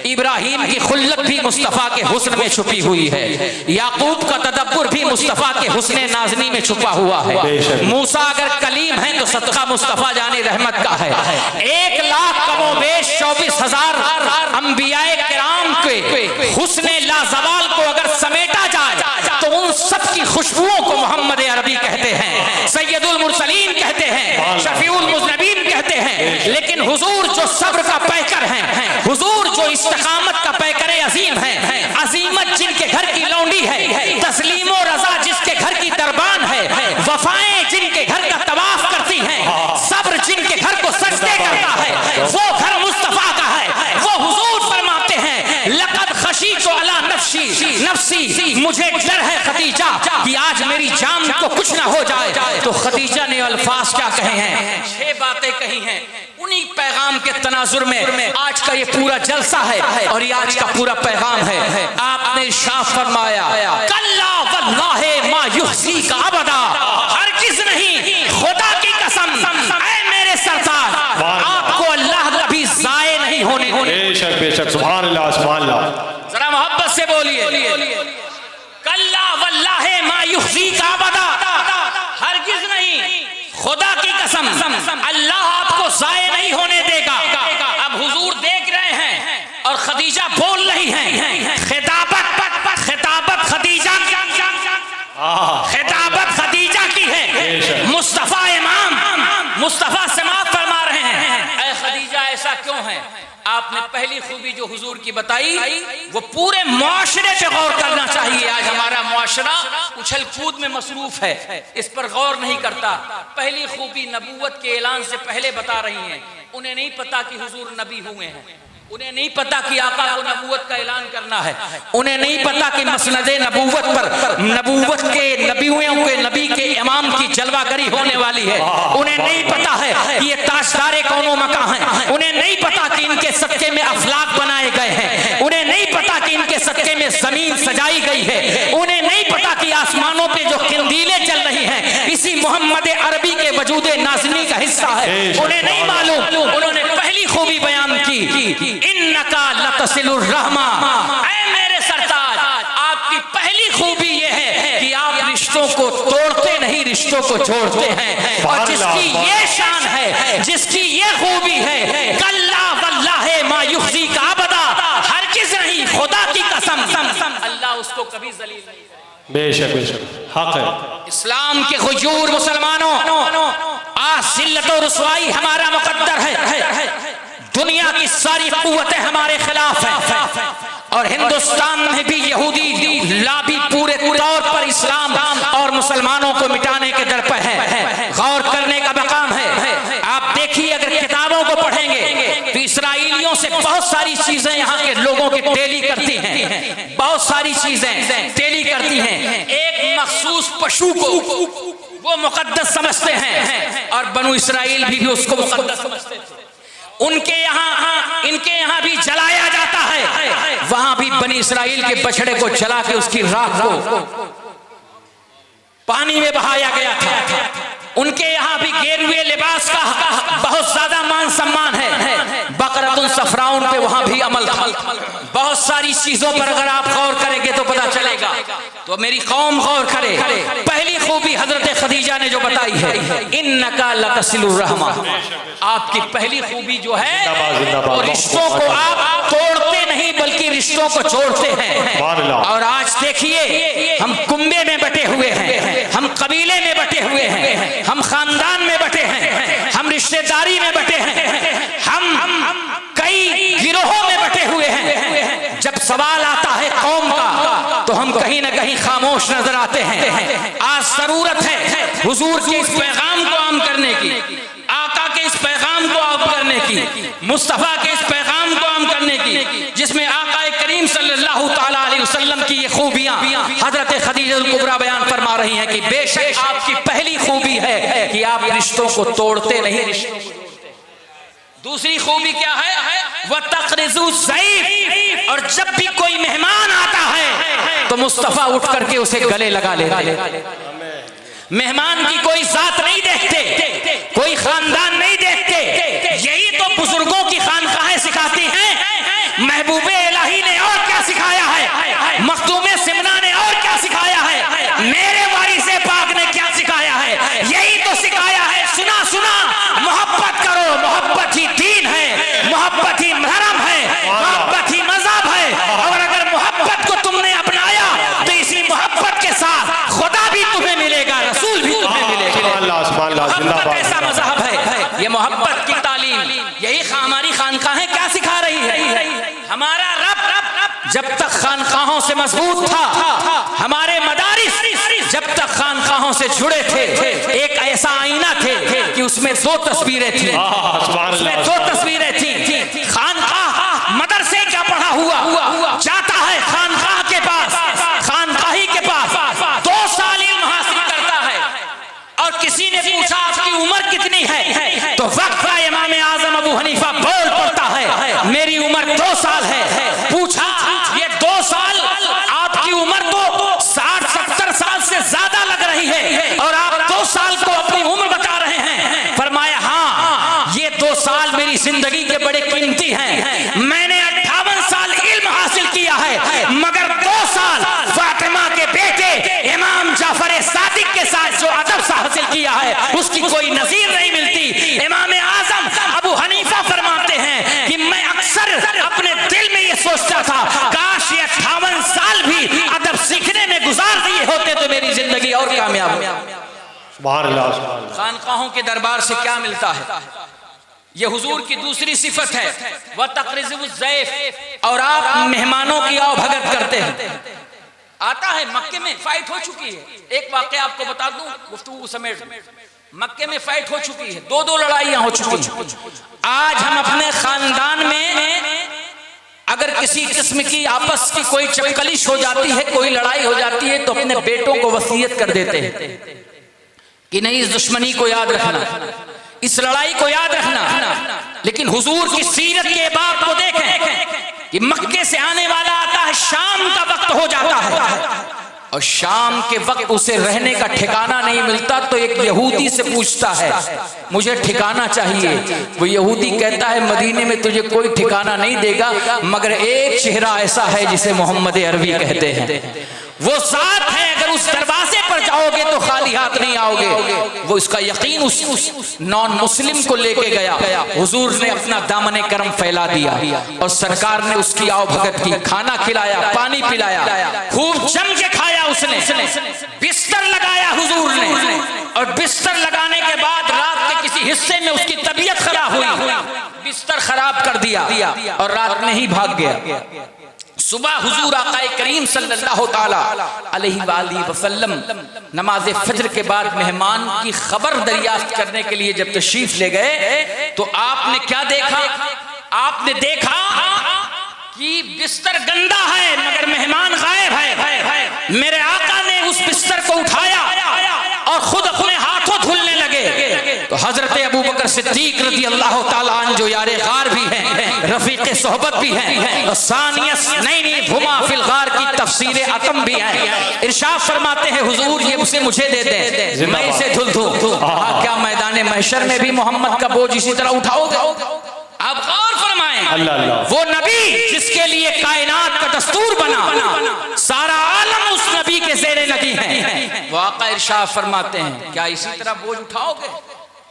इब्राहीम की खुल्लत भी मुस्तफ़ा के हुस्न में छुपी हुई है, याकूब का तदब्बुर भी मुस्तफ़ा के हुस्न नाज़नी में छुपा हुआ है। मूसा अगर कलीम है तो सदका मुस्तफ़ा जाने रहमत का है। 1 लाख कमोबेश 24,000 अंबियाए किराम के हुस्न लाजवाल को अगर समेटा जाए तो उन सब की खुशबुओं को मोहम्मद अरबी कहते हैं, सैयदुल मुरसलीन कहते हैं, शफीउल मुज़नबीन कहते हैं। लेकिन हुजूर जो सब्र का पैकर हैं, हुजूर जो इस्तिकामत का पैकर अजीम है, अजीमत जिनके घर की लौंडी है, तस्लीम और रजा जिसके घर की दरबान है, वफाएं जिनके घर का तवाफ करती हैं, सब्र जिनके घर को सजदे करता है, वो घर मुस्तफा का है। वो हुजूर फरमाते हैं लक़द खशीतु अला नफ्सी, नफ्सी मुझे डर है खदीजा कि आज मेरी जान को कुछ ना हो जाए। तो खदीजा ने अल्फाज क्या कहे हैं? 6 बातें कही हैं। उन्हीं पैगाम के तनाजुर में आज का ये पूरा जलसा है और ये आज का पूरा पैगाम है। आपने इरशाद फरमाया कल्ला वल्लाहि मा युहज़ीका अबदा, हरगिज़ नहीं, खुदा की कसम, ऐ मेरे सरदार आपको अल्लाह कभी ज़ाये नहीं होने। बेशक बेशक, सुभान अल्लाह सुभान अल्लाह। जरा मोहब्बत से बोलिए कल्ला वल्लाहि मा युहज़ीका अबदा, हरगिज़ नहीं, खुदा की कसम अल्लाह आपको ज़ाये नहीं होने देगा। अब हुजूर देख रहे हैं और खदीजा बोल रही हैं। खिताबत खदीजा, खिताबत खदीजा की है। मुस्तफा इमाम मुस्तफा समाअत फरमा रहे हैं, ऐ खदीजा ऐसा क्यों है? आपने पहली खूबी जो हुजूर की बताई वो पूरे मुआशरे पे गौर करना चाहिए। आज हमारा मुआशरा उछल कूद में मसरूफ है, इस पर गौर नहीं करता। पहली खूबी नबूवत के ऐलान से पहले बता रही हैं। उन्हें नहीं पता कि हुजूर नबी हुए हैं, उन्हें नहीं पता कि आका को नबूवत का ऐलान करना है, उन्हें नहीं पता कि मसनदे नबूवत पर नबूवत के नबियों के नबी के इमाम की जलवागरी होने वाली है। उन्हें नहीं पता है कि ये ताजदारे कौनो मका हैं, उन्हें नहीं पता कि इनके सदके में अफलाक बनाए गए हैं, उन्हें नहीं पता कि इनके सदके में जमीन सजाई गई है, उन्हें नहीं पता कि आसमानों पे जो किंदीलें चल रही हैं इसी मोहम्मद अरबी के वजूद नाज़नी का हिस्सा है। उन्हें नहीं मालूम। उन्होंने पहली खूबी बयान की इन्नका लतसिलुर रहमा, ऐ मेरे सरताज आपकी पहली खूबी यह है कि आप रिश्तों को तोड़ते नहीं, रिश्तों को जोड़ते हैं, और जिसकी ये शान है, जिसकी ये खूबी है, कल्ला वल्लाहे मा युखज़ी का अबदा, हरगिज़ नहीं, खुदा की कसम, अल्लाह उसको कभी जलील नहीं। बेशक बेशक हक है। इस्लाम के हुजूर मुसलमानों, आज जिल्लत और रुसवाई हमारा मुकद्दर है, दुनिया की सारी कुव्वतें हमारे खिलाफ हैं, और हिंदुस्तान में भी यहूदी लाभी पूरे तौर पर इस्लाम और मुसलमानों को मिटाने के दर पर है। गौर करने का मकाम है। आप देखिए, अगर किताबों को पढ़ेंगे तो इसराइलियों से बहुत सारी चीजें यहाँ के लोगों की टेली करती हैं, बहुत सारी चीजें टेली करती हैं। एक मखसूस पशु को वो मुकद्दस समझते हैं, और बनु इसराइल भी उसको मुकद्दस समझते थे। उनके यहाँ, इनके यहाँ भी जलाया जाता है, वहां भी बनी इसराइल के बछड़े को जला के उसकी राख को पानी में बहाया गया था। उनके यहाँ भी गेरुए लिबास का बहुत ज्यादा मान सम्मान है। बकरतुन सफराउन पे वहां भी अमल था। बहुत सारी चीजों पर अगर आप गौर करेंगे तो पता चलेगा। तो मेरी कौम गौर करे। पहली खूबी हजरत खदीजा ने जो बताई है, इन्नका लतसिलुर रहमा, आपकी पहली खूबी जो है वो रिश्तों को आप तोड़ते नहीं बल्कि रिश्तों को जोड़ते हैं। और आज देखिए, हम कुंबे में बटे हुए हैं, हम कबीले में बटे हुए हैं, हम खानदान में बटे हैं, हम रिश्तेदारी में बटे हैं, हम कई गिरोहों में बटे हुए हैं। जब सवाल आता है कौम का तो हम कहीं ना कहीं खामोश नजर आते हैं। आज जरूरत है हुजूर के इस पैगाम को आम करने की, आका के इस पैगाम को आम करने की, मुस्तफा के इस पैगाम को आम करने की, जिसमें आका करीम सल्लल्लाहु ताला अलैहि वसल्लम की ये खूबियां हजरत खदीजा कुबरा बयान फरमा रही हैं कि बेशक आपकी पहली खूबी है कि आप रिश्तों को तोड़ते नहीं, रिश्तों को जोड़ते। दूसरी खूबी क्या है? वह तक़रिज़ु ज़ईफ़, और जब भी कोई मेहमान आता है तो मुस्तफा उठ करके उसे गले लगा लेते। मेहमान की कोई जात नहीं देखते, कोई खानदान नहीं देखते। यही तो बुजुर्गों की खानकाहें सिखाती हैं। महबूबे इलाही ने और क्या सिखाया है, मखदूमे सिमना ने और क्या सिखाया है, मेरे वारिसे पाक ने क्या सिखाया है, यही तो सिखाया है। सुना सुना मोहब्बत करो, मोहब्बत ही दीन है, मोहब्बत ही धर्म है, मोहब्बत ही मज़हब है। और अगर मोहब्बत को तुमने अपनाया तो इसी मोहब्बत के साथ खुदा भी तुम्हें मिलेगा, रसूल भी तुम्हें मिलेगा। मोहब्बत ऐसा मज़हब है, ये मोहब्बत की तालीम, यही हमारी खानकाहें क्या सिखा रही है। हमारा रब जब तक खानकाहों से मजबूत था, हमारे मदारिस जब तक खानकाहों से जुड़े थे, एक ऐसा आईना थे कि उसमें दो तस्वीरें थी, उसमें दो तस्वीरें थी। खानकाह मदरसे का पढ़ा हुआ जाता है खानकाह के पास, खानकाही के पास 2 साल इल्म हासिल करता है, और किसी ने पूछा आपकी उम्र कितनी है, तो वक्त का इमाम आजम अबू हनीफा बोल पड़ता है मेरी उम्र 2 साल है। पूछा ये 2 साल आपकी उम्र तो 60-70 साल से ज्यादा लग रही है, और आप 2 साल को अपनी उम्र बता रहे हैं। फरमाया हाँ, ये 2 साल मेरी जिंदगी के बड़े कीमती हैं। मैंने 58 साल इल्म हासिल किया है, मगर 2 साल फातिमा के बेटे इमाम जाफर सादिक के साथ जो अदब से हासिल किया है उसकी कोई नजीर नहीं मिलती। इमाम आजम अबू हनीफा फरमाते हैं कि मैं अक्सर अपने दिल में ये सोचता था, काश ये 58 साल भी अदब सीखने में गुजार दिए होते तो मेरी जिंदगी और कामयाब होती। खानकाहों के दरबार से क्या मिलता है? ये हुजूर की दूसरी सिफत है, वह तक़रिज़ु ज़ईफ़, और आप मेहमानों की आओ भगत करते हैं। आता है मक्के में फाइट हो चुकी है। एक वाक़या आपको बता दूं गुफ्तगू समेट, मक्के में फाइट हो चुकी है, 2 लड़ाइयां हो चुकी हैं। आज हम अपने खानदान में अगर किसी किस्म की आपस की कोई चक्कलिश हो जाती है, कोई लड़ाई हो जाती है, तो अपने बेटों को वसीयत कर देते हैं कि नहीं, इस दुश्मनी को याद रखना, इस लड़ाई को याद रखना। लेकिन हुजूर की सीरत के बाप को देखें कि मक्के से आने वाला आता है, शाम का वक्त हो जाता है, और शाम के वक्त उसे रहने का ठिकाना नहीं मिलता, तो एक यहूदी से पूछता है मुझे ठिकाना चाहिए। वो यहूदी कहता है मदीने में तुझे कोई ठिकाना नहीं देगा, मगर एक चेहरा ऐसा है जिसे मोहम्मद अरबी कहते हैं, वो ज़ात है, अगर उस दरवाजे पर जाओगे तो खाली हाथ नहीं आओगे। वो इसका यकीन उस नॉन मुस्लिम को लेके गया। हुजूर ने अपना दामने करम फैला दिया और सरकार ने उसकी आओ भगत की, खाना खिलाया, पानी पिलाया, खूब जम के खाया उसने। बिस्तर लगाया हुजूर ने, और बिस्तर लगाने के बाद रात के किसी हिस्से में उसकी तबीयत खराब हुई, बिस्तर खराब कर दिया और रात में ही भाग गया। सुबह हुजूर आकाए करीम सल्लल्लाहु ताला अलैहि वसल्लम नमाज फज्र के बाद मेहमान की खबर दरियाफ्त करने के लिए जब तशरीफ ले गए तो आपने क्या देखा? आपने देखा कि बिस्तर गंदा है मगर मेहमान गायब है। मेरे आका ने उस बिस्तर को उठाया और खुद अपने हाथों धुलने लगे। तो हजरत अबू बकर सिद्दीक रज़ी अल्लाह ताला अन्हु जो यारे गार भी हैं, रफीक सोहबत भी हैं, और सानियस नैनी हुमा फिल गार की तफसीर अतम भी है। इरशाद फरमाते हैं हुजूर ये उसे मुझे दे दे, मैं इसे धुल दूं। क्या मैदान महशर में भी मोहम्मद का बोझ इसी तरह उठाओगे? आप गौर फरमाएं, वो नबी जिसके लिए कायनात का दस्तूर बना, सारा आलम उस नबी के ज़ेरे लगी है। वो आका इरशाद फरमाते हैं क्या इसी तरह बोझ उठाओगे?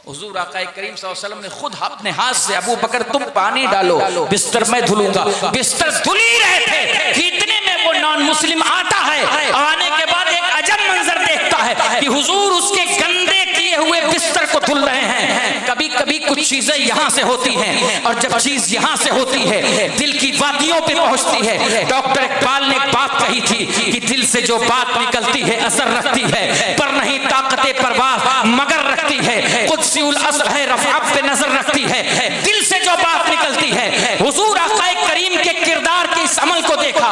हुजूर आका करीम सल्लल्लाहु अलैहि वसल्लम ने खुद अपने हाथ से, अबू बकर तुम पानी डालो, बिस्तर मैं धुलूंगा। बिस्तर धुल ही रहे थे कि इतने में वो नॉन मुस्लिम आता है। आने के बाद एक अजब मंजर देखता है कि हुजूर उसके गंदे किए हुए बिस्तर को धुल रहे हैं। कभी कभी कुछ चीजें यहाँ से होती हैं और जब चीज यहाँ से होती है दिल की वादियों पे पहुंचती है। डॉक्टर इकबाल ने एक बात कही थी कि दिल से जो बात निकलती है असर रखती है, पर नहीं ताकते परवाज़ मगर रखती है। कुदसिउल असर है, रफ़अत पे नजर रखती है। दिल से जो बात निकलती है। हुजूर आक़ाए करीम के किरदार के इस अमल को देखा।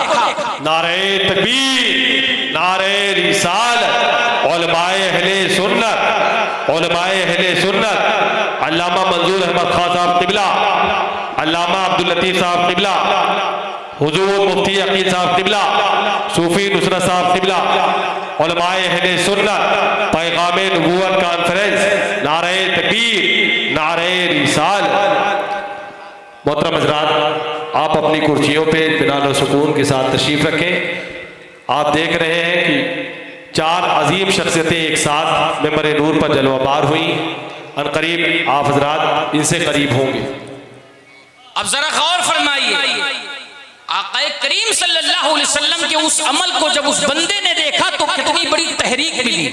नारे तकबीर, नारे रिसालत, उलमाए अहले सुन्नत, उलमाए अहले सुन्नत, अल्लामा मंजूर अहमद खान साहब क़िबला, अल्लामा अब्दुल लतीफ़ साहब क़िबला, हुजूर मुफ्ती अकील साहब क़िबला, सूफी नुसरत साहब क़िबला, उलमाए अहले सुन्नत, पैगाम नबूवत कॉन्फ्रेंस, नारे तकबीर, नारे रिसालत। मोहतरम हज़रात, आप अपनी कुर्सियों पे इत्मीनान और सुकून के साथ तशरीफ़ रखें। आप देख रहे हैं कि चार अजीम शख्सियतें एक साथ मेंबर नूर पर जलवाबार हुई। अनकरीब आप हज़रात इनसे करीब होंगे। अब जरा गौर फरमाइए, आक़ाए करीम सल्लल्लाहु अलैहि वसल्लम के उस अमल को जब उस बंदे ने देखा तो कितनी बड़ी तहरीक मिली।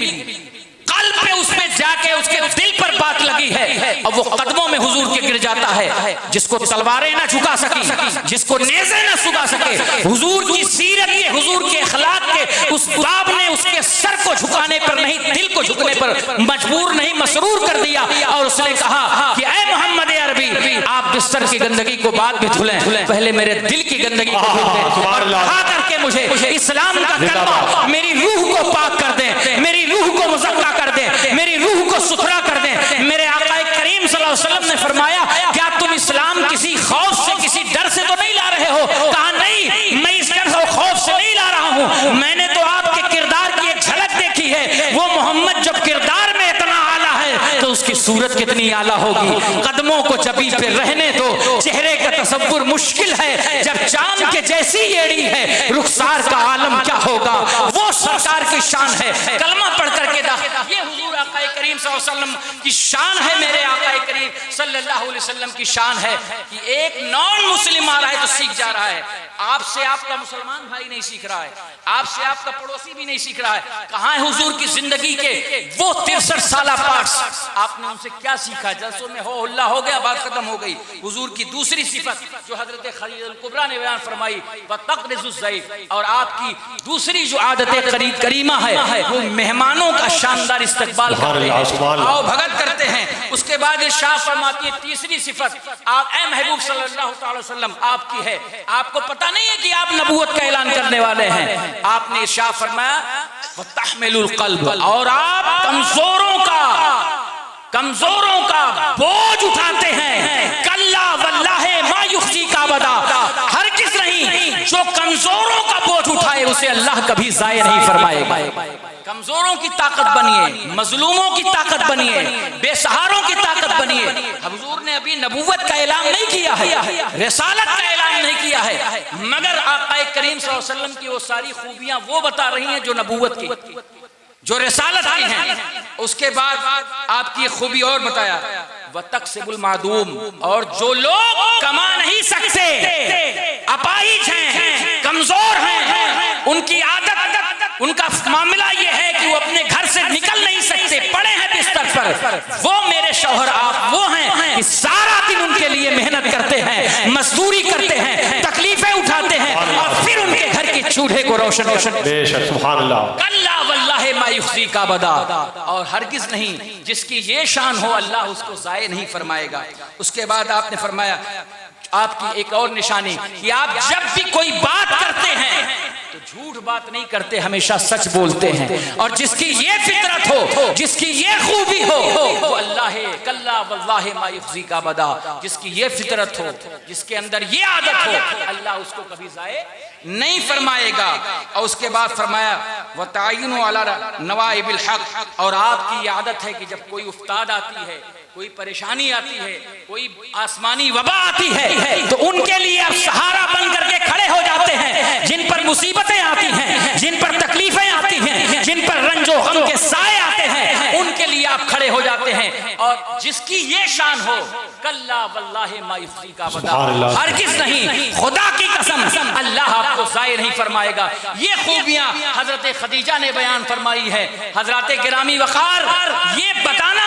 कल्ब पे उसमें जाके उसके दिल पर बात लगी है और वो कदमों में हुजूर के गिर जाता है। जिसको तलवारें ना झुका सकी, जिसको नेज़े ना सुगा सके, हुजूर की सीरत के, हुजूर के अखलाक के उस बाब ने उसके सर को झुकाने पर नहीं, दिल को झुकने पर मजबूर नहीं, मसरूर कर दिया। और उसने कहा कि ऐ मोहम्मद अरबी, आप बिस्तर की गंदगी को बाद में धुलें, पहले मेरे दिल की गंदगी को धुलें और कहा करके मुझे इस्लाम का कलमा मेरी रूह को पाक कर दें, मेरी रूह को मुज़क्का कर दें, मेरी रूह को सुथरा कर दें। मेरे आक़ाए करीम सल्लल्लाहु अलैहि वसल्लम ने फरमाया क्या तुम इस्लाम किसी खौफ से, किसी डर से तो नहीं ला रहे हो? कहा नहीं, मैं इस डर और खौफ से नहीं ला रहा हूँ, मैंने तो आपके किरदार की एक झलक देखी है। वो मोहम्मद जब किरदार में इतना आला है तो उसकी सूरत कितनी आला होगी। कदमों को जबी पे रहने दो, चेहरे का तसव्वुर मुश्किल है। जब चांद के जैसी एड़ी है, रुखसार का आलम क्या होगा। वो सरकार की शान है। कलमा पढ़ करके ये हुजूर आक़ाए करीम सल्लल्लाहु अलैहि वसल्लम की शान है। मेरे आक़ाए करीम सल्लल्लाहु अलैहि वसल्लम की शान है कि एक नॉन मुस्लिम आ रहा है तो सीख जा रहा है। आपसे आपका मुसलमान भाई नहीं सीख रहा है, आपसे आपका पड़ोसी भी नहीं सीख रहा है। कहाँ है हुजूर की जिंदगी के वो 63 साला पार्ट्स? आपने उनसे क्या सीखा? जलसों में हो हल्ला हो गया, बात खत्म हो गई। हुजूर की दूसरी सिफत जो हजरत खदीजा कुबरा ने बयान फरमाई, व तक़रिज़ुज़ ज़ईफ़, और आपकी दूसरी जो आदत करीमा है वो मेहमानों का शानदार इस्तकबाल करते हैं, आओ भगत करते हैं। उसके बाद इरशाद फरमाती है तीसरी सिफत, आप ऐ महबूब सल्लल्लाहु अलैहि वसल्लम आपकी है। आपको पता नहीं है कि आप नबूवत का ऐलान करने वाले हैं। आपने इरशाद फरमाया व तहमिलुल क़ल्ब, और आप कमजोरों का बोझ उठाते हैं। कल्ला वल्लाहि मा युख्ज़ीका अबदा, हरगिज़ नहीं, जो कमजोरों का बोझ उठाए उसे अल्लाह कभी जाया नहीं फरमाएगा। कमजोरों की ताकत बनिए, मजलूमों की ताकत बनिए, बेसहारों की ताकत बनिए। हुजूर ने अभी नबूवत का ऐलान नहीं किया है, रिसालत का ऐलान नहीं किया है, मगर आका करीम सल्लल्लाहु अलैहि वसल्लम की वो सारी खूबियां वो बता रही हैं जो नबूवत की, जो रिसालत की हैं। उसके बाद आपकी खूबी और बताया, वतक्सिबुल मादूम, और जो लोग कमा नहीं सकते, अपाहिज हैं, कमजोर हैं, उनकी आदत, उनका मामला ये है कि वो अपने घर से निकल नहीं सकते, पड़े हैं बिस्तर पर, वो मेरे शौहर आप वो हैं कि सारा दिन उनके लिए मेहनत करते हैं, मजदूरी करते हैं, तकलीफें उठाते हैं और फिर उनके घर के चूल्हे को रोशन बेशक सुभान अल्लाह। कल्ला वल्लाहि मा युख्ज़ी का बदा, और हरगिज नहीं, जिसकी ये शान हो अल्लाह उसको ज़ाये नहीं फरमाएगा। उसके बाद आपने फरमाया आपकी एक और निशानी कि आप जब भी कोई बात करते हैं तो झूठ बात नहीं करते, हमेशा सच बोलते हैं। और जिसकी ये फितरत हो, जिसकी ये खूबी हो, वो अल्लाह है। कल्ला वल्लाहि मा युख्ज़ी का बदा, जिसकी ये फितरत हो, जिसके अंदर ये आदत हो, अल्लाह उसको कभी ज़ाये नहीं फरमाएगा। और उसके बाद फरमाया वताइनु अला नवाइबिल हक, और आपकी ये आदत है कि जब कोई उफ्ताद आती है, कोई परेशानी आती है, कोई आसमानी वबा आती है, तो उनके लिए आप सहारा बन करके खड़े हो जाते हैं। जिन पर मुसीबतें आती हैं, जिन पर तकलीफें आती हैं, जिन पर रंजो गम के साए आते हैं, उनके लिए आप खड़े हो जाते हैं। और जिसकी ये शान हो, कल्ला वल्लाहि मा युख्ज़ी का बदा, हरगिज़ नहीं, खुदा की कसम अल्लाह आपको ज़ाये नहीं फरमाएगा। ये खूबियां हजरत खदीजा ने बयान फरमाई है। हजरत गिरामी वक़ार, ये बताना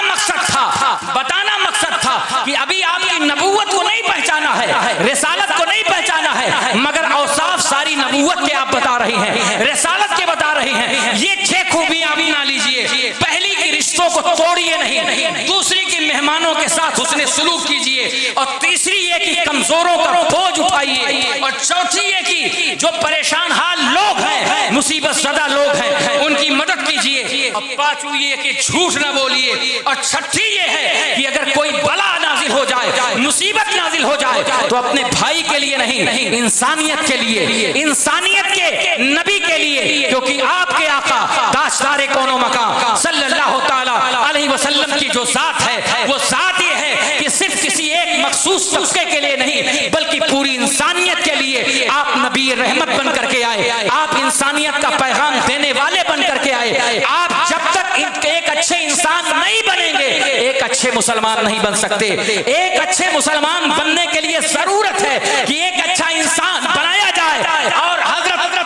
मकसद था कि अभी आपकी नबूवत को नहीं पहचाना है, रिसालत को नहीं पहचाना है, मगर औसाफ सारी नबूवत के आप बता रही हैं, रिसालत के बता रही हैं। ये 6 खूबियां अभी ना लीजिए। पहली की रिश्तों को तोड़िए नहीं, दूसरी की मेहमानों के साथ उसने सुलूक कीजिए, और तीसरी ये कि कमजोरों का बोझ उठाइए, और चौथी ये कि जो परेशान हाल लोग हैं, मुसीबत ज़दा लोग हैं, उनकी मदद कीजिए, और पांचवी ये कि झूठ न बोलिए, और छठी ये है कि अगर कोई बला नाजिल हो जाए, मुसीबत नाजिल हो जाए, तो अपने भाई के लिए नहीं, इंसानियत के लिए, इंसानियत के नबी के लिए, क्योंकि आपके आका दास्तारे कोनो मकाम सल्लल्लाहु ताला अलैहि वसल्लम की जो जात है, वो जात ये है कि सिर्फ किसी एक मखसूस तबके के लिए नहीं, बल्कि पूरी इंसानियत के लिए आप नबी रहमत बन करके आए, आप इंसानियत का पैगाम देने वाले बन करके आए। आप जब तक एक अच्छे इंसान नहीं बनेंगे, एक अच्छे मुसलमान नहीं बन सकते। एक अच्छे मुसलमान बनने के लिए जरूरत है कि एक अच्छा इंसान बनाया जाए। और हजरत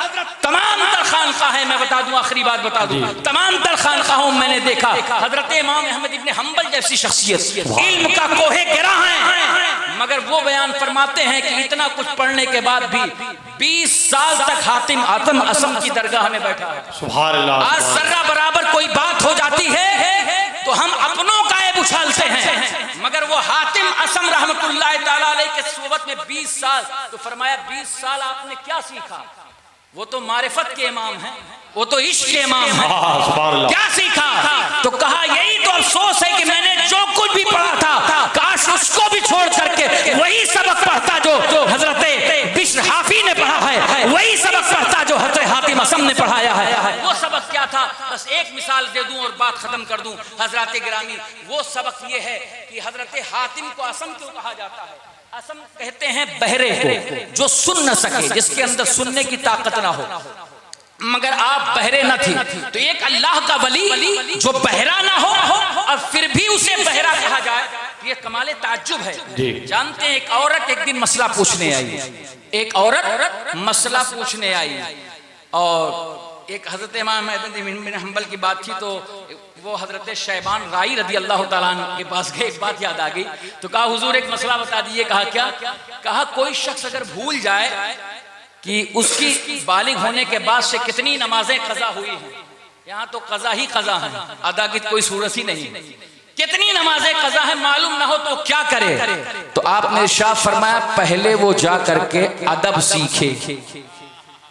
तमाम तर खानकाहें, मैं बता दूं, आखिरी बात बता दूं, तमाम तर खानकाहों में मैंने देखा हजरत इमाम अहमद इब्न हंबल जैसी शख्सियत इल्म का कोहे गिरा है, मगर वो बयान फरमाते हैं कि इतना कुछ पढ़ने के बाद भी 20 साल तक हातिम आतम असम की दरगाह में बैठा है। सुभान अल्लाह। आज सर्रा बराबर कोई बात हो जाती है तो हम अपनों का ऐब उछालते हैं, मगर वो हातिम असम रहमतुल्लाह ताला अलैह के सोबत में 20 साल, तो फरमाया 20 साल आपने क्या सीखा? वो तो मारिफत के इमाम हैं, वो तो इश्क के इमाम हैं, क्या सीखा? तो कहा यही तो अफसोस है कि मैंने जो कुछ भी पढ़ा था, काश उसको भी छोड़ करके वही सबक पढ़ता जो हजरत बिश्र हाफी ने पढ़ा है, वही सबक पढ़ता जो हजरत हातिम असम ने पढ़ाया है। वो सबक क्या था? बस एक मिसाल दे दूं और बात खत्म कर दूं। हजरत गिरामी, वो सबक ये है कि हजरत हातिम को असम क्यों कहा जाता है? असम कहते हैं बहरे को, जो सुन न सके, जिसके अंदर सुनने की ताकत ना हो। मगर आप बहरे न थी, तो एक अल्लाह का वली जो बहरा ना हो और फिर भी उसे बहरा कहा जाए, ये कमाले ताज्जुब है। जानते हैं, एक औरत एक दिन मसला पूछने आई, एक औरत मसला पूछने आई, और एक हजरत इमाम अहमद बिन हंबल की बात थी, तो वो हजरत शैबान राई रदी अल्लाह ताला अन्हु के पास गए। एक बात याद आ गई, तो कहा हुजूर एक मसला बता दीजिए। कहा क्या? कहा कोई शख्स अगर भूल जाए कि उसकी बालिग होने के बाद से कितनी नमाजें कज़ा हुई हैं, यहाँ तो कज़ा ही कज़ा है, अदा की कोई सूरत ही नहीं, कितनी नमाजें कज़ा है मालूम ना हो तो क्या करे? तो आपने इरशाद फरमाया पहले वो जा करके अदब सीखे,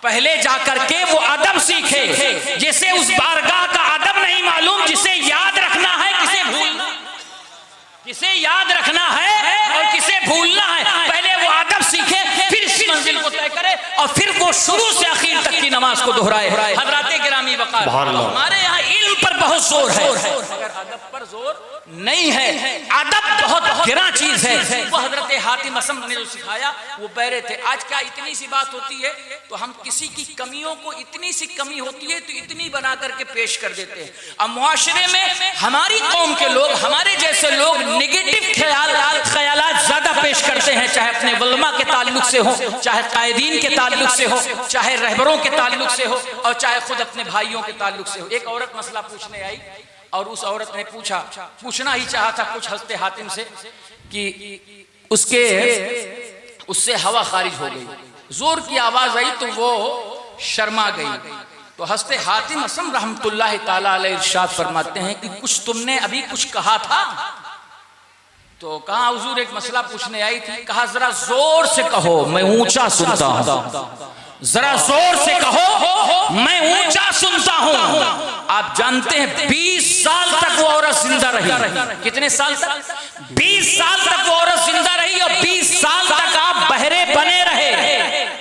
पहले जाकर के वो अदब सीखे। जिसे उस बारगाह का अदब नहीं मालूम, जिसे याद रखना है, किसे भूलना, किसे याद रखना है और किसे भूलना है, पहले वो अदब सीखे, फिर इस मंजिल को तय करे और फिर वो शुरू से आखिर तक की नमाज को दोहराए। हजरात गिरामी वक़ार, हमारे यहाँ इल्म पर बहुत जोर है, अगर अदब पर जोर नहीं है। अदब बहुत गिरा चीज है। वो हजरत हातिम असम ने जो सिखाया वो बहरे थे। आज क्या इतनी सी बात होती है तो हम किसी की कमियों को, इतनी सी कमी होती है तो इतनी बना करके पेश कर देते हैं। अब मुआशरे में हमारी कौम के लोग, हमारे जैसे लोग नेगेटिव ख्यालात ज्यादा पेश करते हैं, चाहे अपने वल्मा के ताल्लुक से हो, चाहे कायदीन के ताल्लुक से हो, चाहे रहबरों के ताल्लुक से हो, और चाहे खुद अपने भाइयों के ताल्लुक से हो। एक औरत मसला पूछने आई और उस औरत ने पूछना ही चाहा था कुछ हस्ते हातिम से कि उससे हवा खारिज हो गई, जोर की आवाज आई तो वो शर्मा गई। तो हस्ते हातिम असम रहमतुल्लाह ताला अलैह इरशाद फरमाते हैं कि कुछ तुमने अभी कुछ कहा था? तो कहा हुजूर एक मसला पूछने आई थी। कहा जरा जोर से कहो, मैं ऊंचा सुनता हूं। जरा जोर से कहो, मैं ऊंचा सुनता हूं। आप जानते हैं 20 साल तक वो औरत जिंदा रही। कितने साल तक? 20 साल तक वो औरत जिंदा रही और 20 साल तक आप बहरे बने रहे।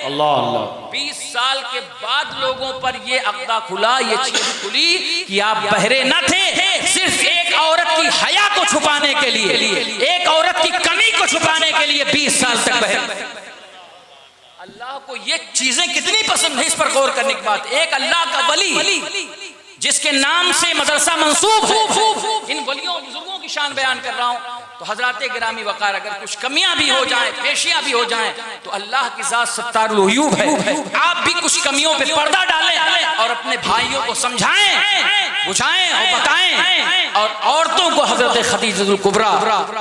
अल्लाह अल्लाह। 20 साल के बाद लोगों पर ये अक़दा खुला, ये चीज खुली कि आप बहरे न थे। सिर्फ एक औरत की हया को छुपाने के लिए, एक औरत की कमी को छुपाने के लिए 20 साल तक बहरे। अल्लाह को ये चीजें कितनी पसंद है, इस पर गौर करने की बात। एक अल्लाह का वली जिसके नाम से मदरसा मंसूब हो, इन वलियों बुजुर्गों की शान बयान कर रहा हूं। तो हजरात गिरामी वक़ार, अगर कुछ कमियां भी हो जाएं, पेशियां भी हो जाएं, तो अल्लाह की ज़ात सत्तारुल उयूब है। आप भी कुछ कमियों पे पर्दा डालें और अपने भाइयों को समझाएं, बुझाएं और बताएं। और औरतों को हजरत खदीजतुल कुबरा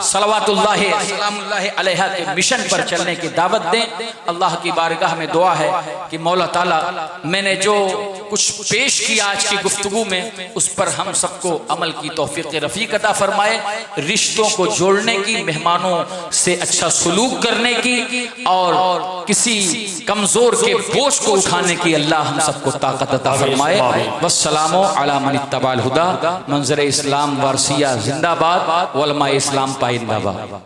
सलवातुल्लाहि सलामुल्लाहि अलैहा के मिशन पर चलने की दावत दें। अल्लाह की बारगाह में दुआ है कि मौला ताला मैंने जो कुछ पेश किया आज की गुफ्तगू में, उस पर हम सबको अमल की तौफीक रफ़ीक अता फरमाए। रिश्तों को जोड़ने की, मेहमानों से अच्छा सलूक करने की और किसी कमजोर के बोझ को उठाने की अल्लाह हम सबको ताकत अता फरमाए। वस्सलामु अला मन इत्तबअल हुदा। मंज़र इस्लाम वारसिया जिंदाबाद, उलमा इस्लाम पाइंदाबाद।